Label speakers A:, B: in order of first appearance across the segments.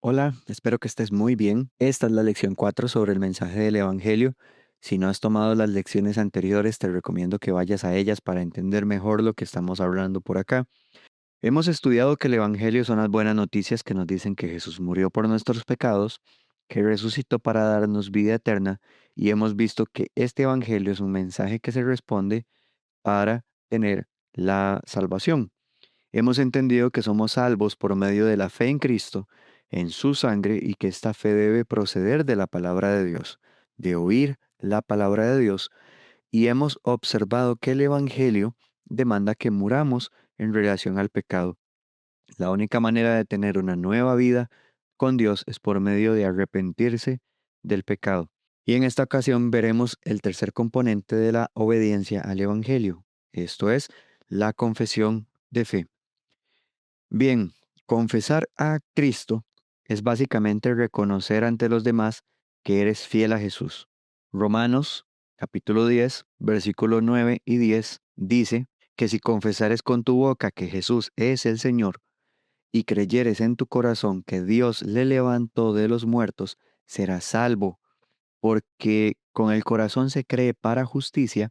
A: Hola, espero que estés muy bien. Esta es la lección 4 sobre el mensaje del Evangelio. Si no has tomado las lecciones anteriores, te recomiendo que vayas a ellas para entender mejor lo que estamos hablando por acá. Hemos estudiado que el Evangelio son las buenas noticias que nos dicen que Jesús murió por nuestros pecados, que resucitó para darnos vida eterna, y hemos visto que este Evangelio es un mensaje que se responde para tener la salvación. Hemos entendido que somos salvos por medio de la fe en Cristo, en su sangre, y que esta fe debe proceder de la palabra de Dios, de oír la palabra de Dios, y hemos observado que el Evangelio demanda que muramos en relación al pecado. La única manera de tener una nueva vida con Dios es por medio de arrepentirse del pecado. Y en esta ocasión veremos el tercer componente de la obediencia al Evangelio, esto es, la confesión de fe. Bien, confesar a Cristo es básicamente reconocer ante los demás que eres fiel a Jesús. Romanos capítulo 10, versículo 9 y 10 dice que si confesares con tu boca que Jesús es el Señor y creyeres en tu corazón que Dios le levantó de los muertos, serás salvo, porque con el corazón se cree para justicia,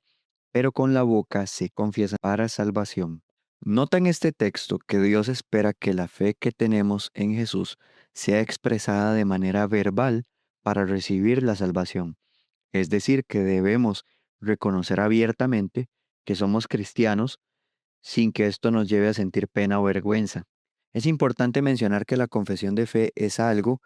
A: pero con la boca se confiesa para salvación. Nota en este texto que Dios espera que la fe que tenemos en Jesús sea expresada de manera verbal para recibir la salvación. Es decir, que debemos reconocer abiertamente que somos cristianos sin que esto nos lleve a sentir pena o vergüenza. Es importante mencionar que la confesión de fe es algo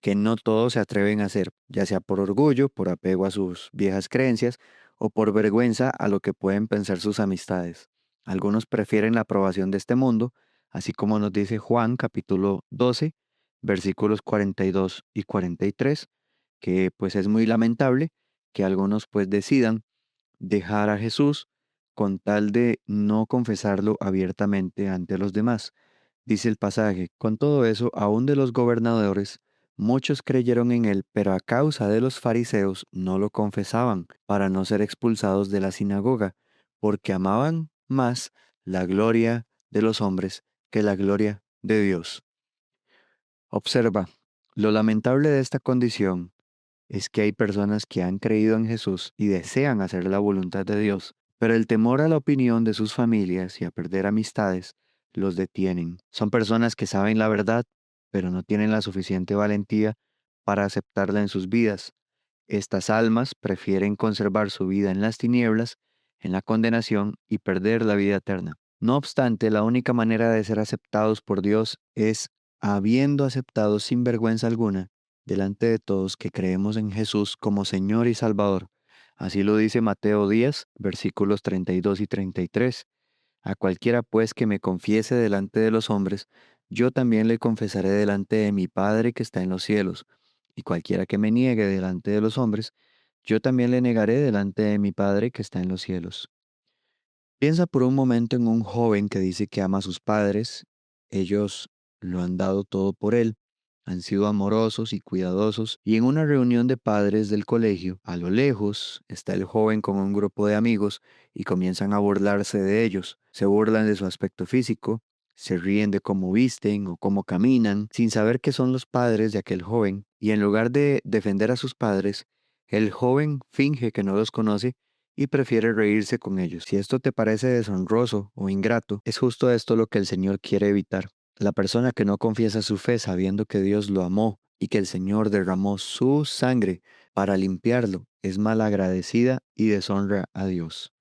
A: que no todos se atreven a hacer, ya sea por orgullo, por apego a sus viejas creencias o por vergüenza a lo que pueden pensar sus amistades. Algunos prefieren la aprobación de este mundo, así como nos dice Juan capítulo 12, versículos 42 y 43, que pues es muy lamentable que algunos pues decidan dejar a Jesús con tal de no confesarlo abiertamente ante los demás. Dice el pasaje, con todo eso, aun de los gobernadores, muchos creyeron en él, pero a causa de los fariseos no lo confesaban, para no ser expulsados de la sinagoga, porque amaban más la gloria de los hombres que la gloria de Dios. Observa, lo lamentable de esta condición es que hay personas que han creído en Jesús y desean hacer la voluntad de Dios, pero el temor a la opinión de sus familias y a perder amistades los detienen. Son personas que saben la verdad, pero no tienen la suficiente valentía para aceptarla en sus vidas. Estas almas prefieren conservar su vida en las tinieblas, en la condenación y perder la vida eterna. No obstante, la única manera de ser aceptados por Dios es habiendo aceptado sin vergüenza alguna delante de todos que creemos en Jesús como Señor y Salvador. Así lo dice Mateo 10, versículos 32 y 33. A cualquiera pues que me confiese delante de los hombres, yo también le confesaré delante de mi Padre que está en los cielos. Y cualquiera que me niegue delante de los hombres, yo también le negaré delante de mi Padre que está en los cielos. Piensa por un momento en un joven que dice que ama a sus padres. Ellos lo han dado todo por él, han sido amorosos y cuidadosos, y en una reunión de padres del colegio, a lo lejos, está el joven con un grupo de amigos y comienzan a burlarse de ellos. Se burlan de su aspecto físico, se ríen de cómo visten o cómo caminan, sin saber que son los padres de aquel joven, y en lugar de defender a sus padres, el joven finge que no los conoce y prefiere reírse con ellos. Si esto te parece deshonroso o ingrato, es justo esto lo que el Señor quiere evitar. La persona que no confiesa su fe sabiendo que Dios lo amó y que el Señor derramó su sangre para limpiarlo, es malagradecida y deshonra a Dios.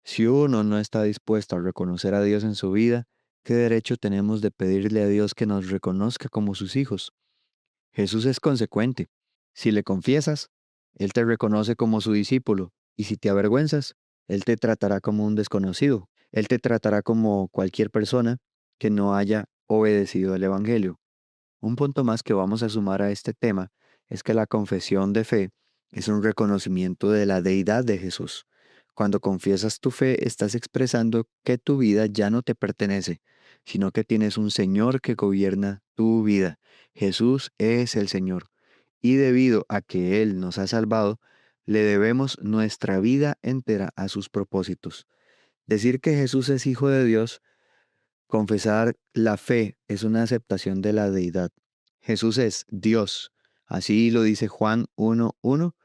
A: Si uno no está dispuesto a reconocer a Dios en su vida, ¿qué derecho tenemos de pedirle a Dios que nos reconozca como sus hijos? Jesús es consecuente. Si le confiesas, Él te reconoce como su discípulo, y si te avergüenzas, Él te tratará como un desconocido. Él te tratará como cualquier persona que no haya obedecido al Evangelio. Un punto más que vamos a sumar a este tema es que la confesión de fe es un reconocimiento de la deidad de Jesús. Cuando confiesas tu fe, estás expresando que tu vida ya no te pertenece, sino que tienes un Señor que gobierna tu vida. Jesús es el Señor. Y debido a que Él nos ha salvado, le debemos nuestra vida entera a sus propósitos. Decir que Jesús es Hijo de Dios, confesar la fe, es una aceptación de la deidad. Jesús es Dios. Así lo dice Juan 1:1.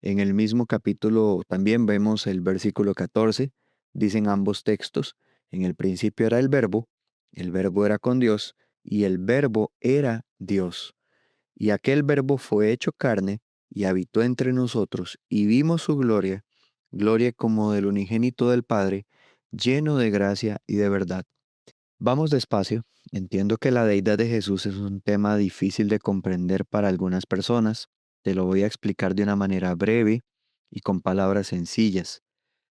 A: En el mismo capítulo también vemos el versículo 14. Dicen ambos textos, en el principio era el verbo era con Dios, y el verbo era Dios. Y aquel verbo fue hecho carne y habitó entre nosotros, y vimos su gloria, gloria como del unigénito del Padre, lleno de gracia y de verdad. Vamos despacio. Entiendo que la deidad de Jesús es un tema difícil de comprender para algunas personas. Te lo voy a explicar de una manera breve y con palabras sencillas.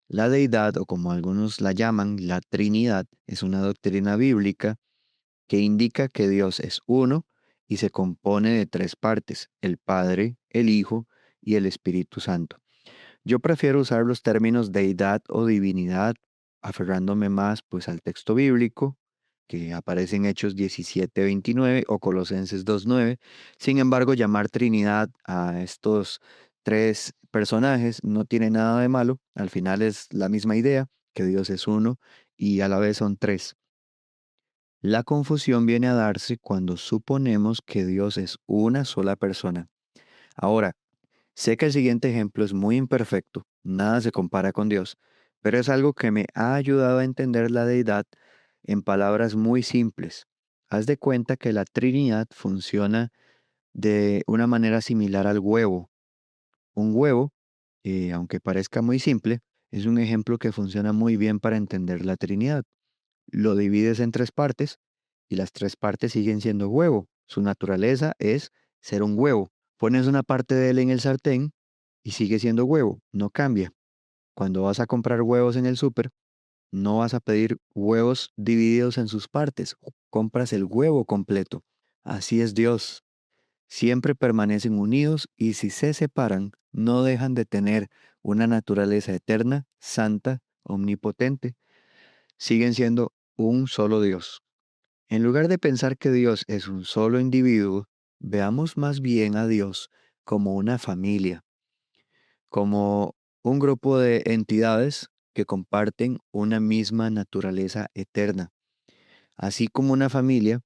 A: La deidad, o como algunos la llaman, la Trinidad, es una doctrina bíblica que indica que Dios es uno y se compone de tres partes: el Padre, el Hijo y el Espíritu Santo. Yo prefiero usar los términos deidad o divinidad, aferrándome más pues al texto bíblico que aparece en Hechos 17:29 o Colosenses 2:9. Sin embargo, llamar Trinidad a estos tres personajes no tiene nada de malo. Al final es la misma idea, que Dios es uno y a la vez son tres. La confusión viene a darse cuando suponemos que Dios es una sola persona. Ahora, sé que el siguiente ejemplo es muy imperfecto, nada se compara con Dios, pero es algo que me ha ayudado a entender la deidad en palabras muy simples. Haz de cuenta que la Trinidad funciona de una manera similar al huevo. Un huevo, aunque parezca muy simple, es un ejemplo que funciona muy bien para entender la Trinidad. Lo divides en tres partes y las tres partes siguen siendo huevo. Su naturaleza es ser un huevo. Pones una parte de él en el sartén y sigue siendo huevo, no cambia. Cuando vas a comprar huevos en el súper, no vas a pedir huevos divididos en sus partes, compras el huevo completo. Así es Dios. Siempre permanecen unidos y si se separan, no dejan de tener una naturaleza eterna, santa, omnipotente. Siguen siendo un solo Dios. En lugar de pensar que Dios es un solo individuo, veamos más bien a Dios como una familia, como un grupo de entidades que comparten una misma naturaleza eterna. Así como una familia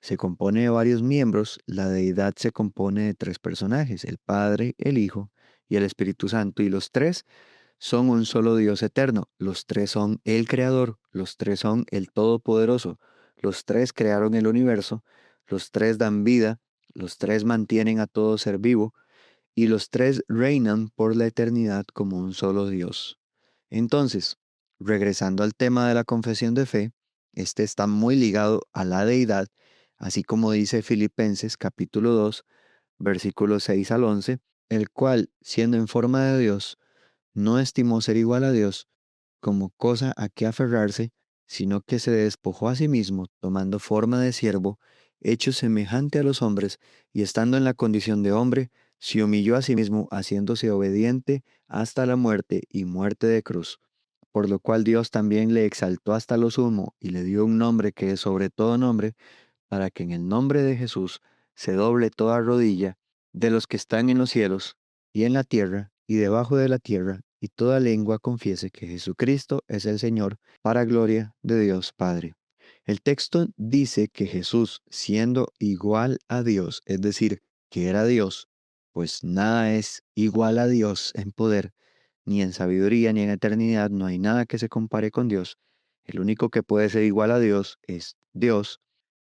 A: se compone de varios miembros, la deidad se compone de tres personajes: el Padre, el Hijo y el Espíritu Santo, y los tres son un solo Dios eterno. Los tres son el Creador, los tres son el Todopoderoso, los tres crearon el universo, los tres dan vida, los tres mantienen a todo ser vivo y los tres reinan por la eternidad como un solo Dios. Entonces, regresando al tema de la confesión de fe, este está muy ligado a la deidad, así como dice Filipenses capítulo 2, versículos 6 al 11, el cual, siendo en forma de Dios, no estimó ser igual a Dios como cosa a que aferrarse, sino que se despojó a sí mismo, tomando forma de siervo, hecho semejante a los hombres, y estando en la condición de hombre, se humilló a sí mismo, haciéndose obediente hasta la muerte y muerte de cruz. Por lo cual Dios también le exaltó hasta lo sumo y le dio un nombre que es sobre todo nombre, para que en el nombre de Jesús se doble toda rodilla de los que están en los cielos y en la tierra y debajo de la tierra, y toda lengua confiese que Jesucristo es el Señor, para gloria de Dios Padre. El texto dice que Jesús, siendo igual a Dios, es decir, que era Dios, pues nada es igual a Dios en poder, ni en sabiduría, ni en eternidad, no hay nada que se compare con Dios. El único que puede ser igual a Dios es Dios.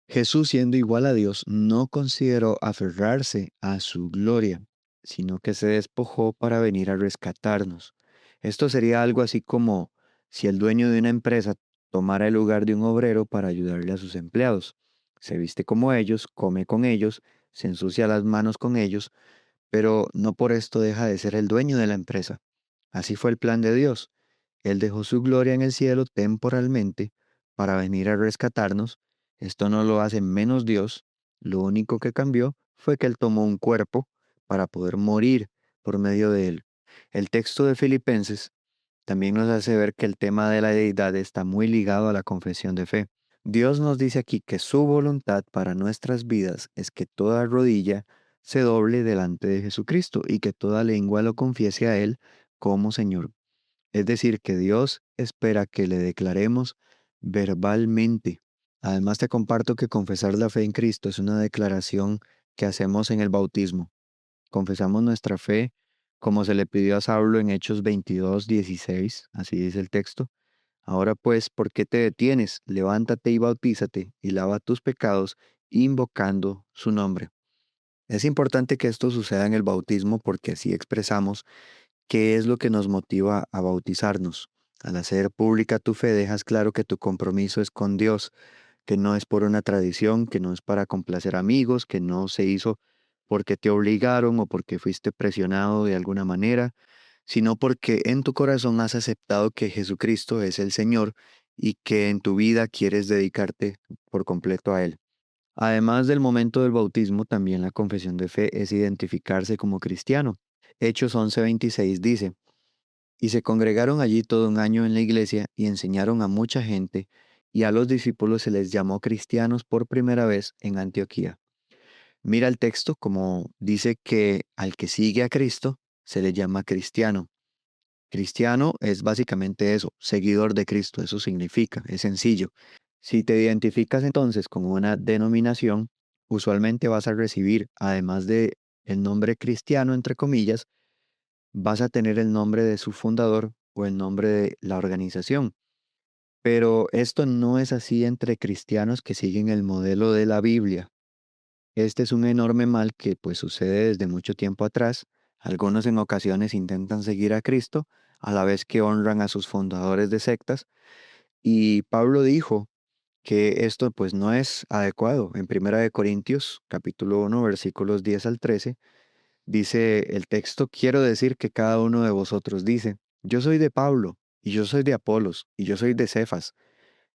A: Jesús, siendo igual a Dios, no consideró aferrarse a su gloria, sino que se despojó para venir a rescatarnos. Esto sería algo así como si el dueño de una empresa tomara el lugar de un obrero para ayudarle a sus empleados. Se viste como ellos, come con ellos, se ensucia las manos con ellos, pero no por esto deja de ser el dueño de la empresa. Así fue el plan de Dios. Él dejó su gloria en el cielo temporalmente para venir a rescatarnos. Esto no lo hace menos Dios. Lo único que cambió fue que Él tomó un cuerpo para poder morir por medio de Él. El texto de Filipenses también nos hace ver que el tema de la deidad está muy ligado a la confesión de fe. Dios nos dice aquí que su voluntad para nuestras vidas es que toda rodilla se doble delante de Jesucristo y que toda lengua lo confiese a Él como Señor. Es decir, que Dios espera que le declaremos verbalmente. Además, te comparto que confesar la fe en Cristo es una declaración que hacemos en el bautismo. Confesamos nuestra fe como se le pidió a Saulo en Hechos 22:16, así dice el texto. Ahora pues, ¿por qué te detienes? Levántate y bautízate y lava tus pecados, invocando su nombre. Es importante que esto suceda en el bautismo porque así expresamos qué es lo que nos motiva a bautizarnos. Al hacer pública tu fe, dejas claro que tu compromiso es con Dios, que no es por una tradición, que no es para complacer amigos, que no se hizo porque te obligaron o porque fuiste presionado de alguna manera, sino porque en tu corazón has aceptado que Jesucristo es el Señor y que en tu vida quieres dedicarte por completo a Él. Además del momento del bautismo, también la confesión de fe es identificarse como cristiano. Hechos 11:26 dice, y se congregaron allí todo un año en la iglesia y enseñaron a mucha gente, y a los discípulos se les llamó cristianos por primera vez en Antioquía. Mira el texto como dice que al que sigue a Cristo se le llama cristiano. Cristiano es básicamente eso, seguidor de Cristo, eso significa, es sencillo. Si te identificas entonces con una denominación, usualmente vas a recibir, además de el nombre cristiano, entre comillas, vas a tener el nombre de su fundador o el nombre de la organización. Pero esto no es así entre cristianos que siguen el modelo de la Biblia. Este es un enorme mal que pues sucede desde mucho tiempo atrás. Algunos en ocasiones intentan seguir a Cristo a la vez que honran a sus fundadores de sectas. Y Pablo dijo que esto pues no es adecuado. En Primera de Corintios, capítulo 1, versículos 10 al 13, dice el texto, quiero decir que cada uno de vosotros dice, yo soy de Pablo, y yo soy de Apolos, y yo soy de Cefas,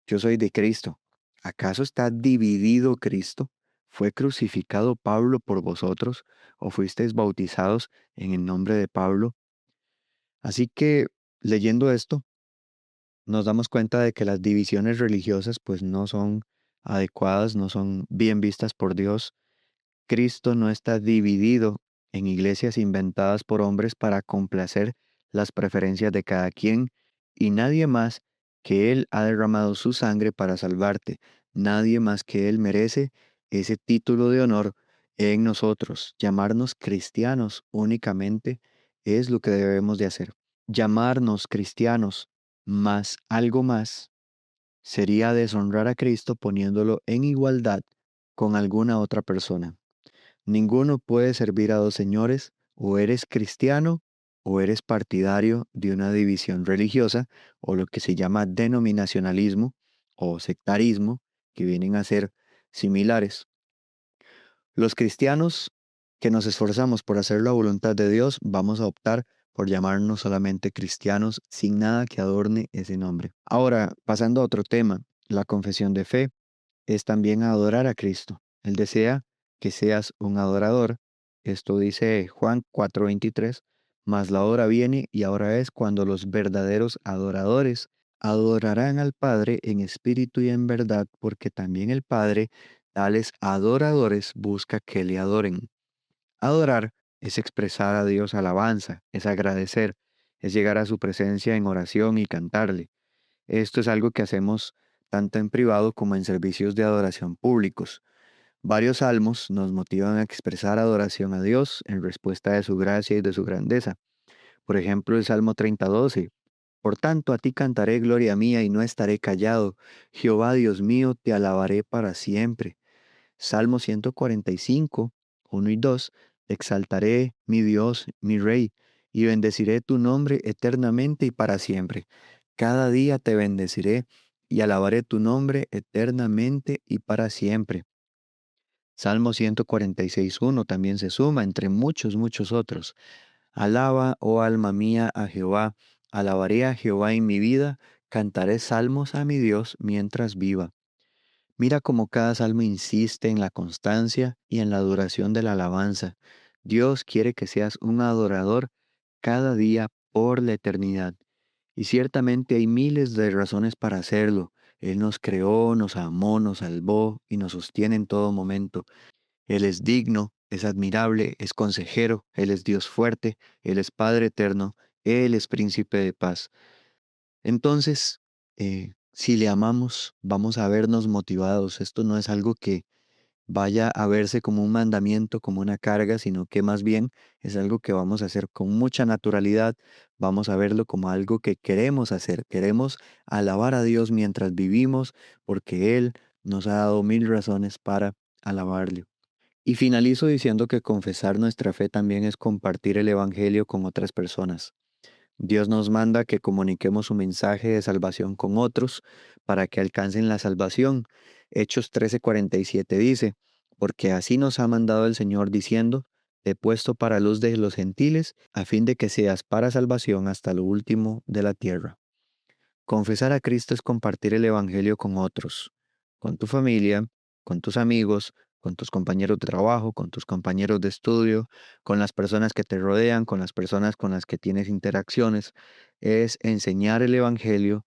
A: yo soy de Cristo. ¿Acaso está dividido Cristo? ¿Fue crucificado Pablo por vosotros? ¿O fuisteis bautizados en el nombre de Pablo? Así que, leyendo esto, nos damos cuenta de que las divisiones religiosas pues no son adecuadas, no son bien vistas por Dios. Cristo no está dividido en iglesias inventadas por hombres para complacer las preferencias de cada quien y nadie más que Él ha derramado su sangre para salvarte. Nadie más que Él merece ese título de honor en nosotros. Llamarnos cristianos únicamente es lo que debemos de hacer. Llamarnos cristianos más algo más sería deshonrar a Cristo poniéndolo en igualdad con alguna otra persona. Ninguno puede servir a dos señores, o eres cristiano o eres partidario de una división religiosa, o lo que se llama denominacionalismo o sectarismo, que vienen a ser similares. Los cristianos que nos esforzamos por hacer la voluntad de Dios, vamos a optar por llamarnos solamente cristianos sin nada que adorne ese nombre. Ahora, pasando a otro tema, la confesión de fe es también adorar a Cristo. Él desea que seas un adorador. Esto dice Juan 4:23, mas la hora viene y ahora es cuando los verdaderos adoradores adorarán al Padre en espíritu y en verdad, porque también el Padre, tales adoradores, busca que le adoren. Adorar es expresar a Dios alabanza, es agradecer, es llegar a su presencia en oración y cantarle. Esto es algo que hacemos tanto en privado como en servicios de adoración públicos. Varios salmos nos motivan a expresar adoración a Dios en respuesta de su gracia y de su grandeza. Por ejemplo, el Salmo 30:12. Por tanto, a ti cantaré gloria mía y no estaré callado. Jehová Dios mío, te alabaré para siempre. Salmo 145, 1 y 2. Exaltaré, mi Dios, mi Rey, y bendeciré tu nombre eternamente y para siempre. Cada día te bendeciré y alabaré tu nombre eternamente y para siempre. Salmo 146:1 también se suma entre muchos, muchos otros. Alaba, oh alma mía, a Jehová. Alabaré a Jehová en mi vida. Cantaré salmos a mi Dios mientras viva. Mira cómo cada salmo insiste en la constancia y en la duración de la alabanza. Dios quiere que seas un adorador cada día por la eternidad. Y ciertamente hay miles de razones para hacerlo. Él nos creó, nos amó, nos salvó y nos sostiene en todo momento. Él es digno, es admirable, es consejero, Él es Dios fuerte, Él es Padre eterno, Él es príncipe de paz. Entonces, Si le amamos, vamos a vernos motivados. Esto no es algo que vaya a verse como un mandamiento, como una carga, sino que más bien es algo que vamos a hacer con mucha naturalidad. Vamos a verlo como algo que queremos hacer. Queremos alabar a Dios mientras vivimos, porque Él nos ha dado mil razones para alabarle. Y finalizo diciendo que confesar nuestra fe también es compartir el Evangelio con otras personas. Dios nos manda que comuniquemos su mensaje de salvación con otros para que alcancen la salvación. Hechos 13:47 dice, porque así nos ha mandado el Señor diciendo, te he puesto para luz de los gentiles, a fin de que seas para salvación hasta lo último de la tierra. Confesar a Cristo es compartir el Evangelio con otros, con tu familia, con tus amigos, con tus compañeros de trabajo, con tus compañeros de estudio, con las personas que te rodean, con las personas con las que tienes interacciones. Es enseñar el Evangelio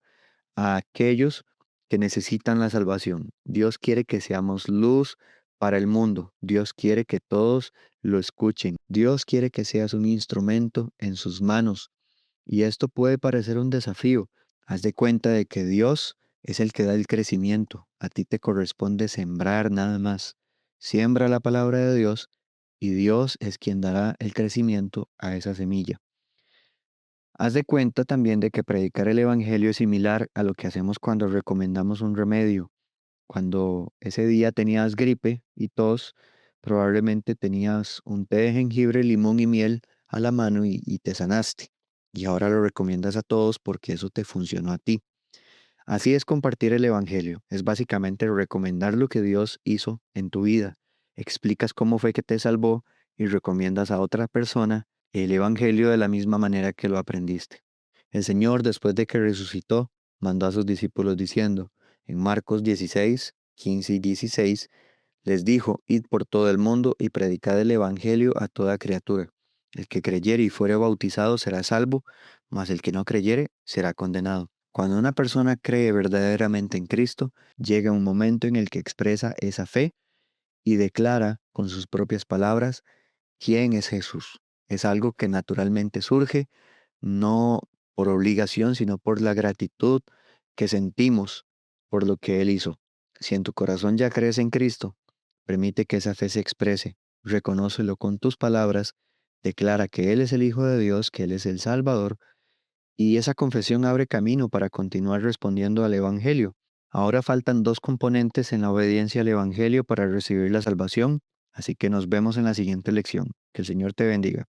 A: a aquellos que necesitan la salvación. Dios quiere que seamos luz para el mundo. Dios quiere que todos lo escuchen. Dios quiere que seas un instrumento en sus manos. Y esto puede parecer un desafío. Haz de cuenta de que Dios es el que da el crecimiento. A ti te corresponde sembrar nada más. Siembra la palabra de Dios y Dios es quien dará el crecimiento a esa semilla. Haz de cuenta también de que predicar el Evangelio es similar a lo que hacemos cuando recomendamos un remedio. Cuando ese día tenías gripe y tos, probablemente tenías un té de jengibre, limón y miel a la mano y te sanaste. Y ahora lo recomiendas a todos porque eso te funcionó a ti. Así es compartir el Evangelio. Es básicamente recomendar lo que Dios hizo en tu vida. Explicas cómo fue que te salvó y recomiendas a otra persona el Evangelio de la misma manera que lo aprendiste. El Señor, después de que resucitó, mandó a sus discípulos diciendo, en Marcos 16, 15 y 16, les dijo, id por todo el mundo y predicad el Evangelio a toda criatura. El que creyere y fuere bautizado será salvo, mas el que no creyere será condenado. Cuando una persona cree verdaderamente en Cristo, llega un momento en el que expresa esa fe y declara con sus propias palabras quién es Jesús. Es algo que naturalmente surge, no por obligación, sino por la gratitud que sentimos por lo que Él hizo. Si en tu corazón ya crees en Cristo, permite que esa fe se exprese, reconócelo con tus palabras, declara que Él es el Hijo de Dios, que Él es el Salvador, y esa confesión abre camino para continuar respondiendo al Evangelio. Ahora faltan dos componentes en la obediencia al Evangelio para recibir la salvación, así que nos vemos en la siguiente lección. Que el Señor te bendiga.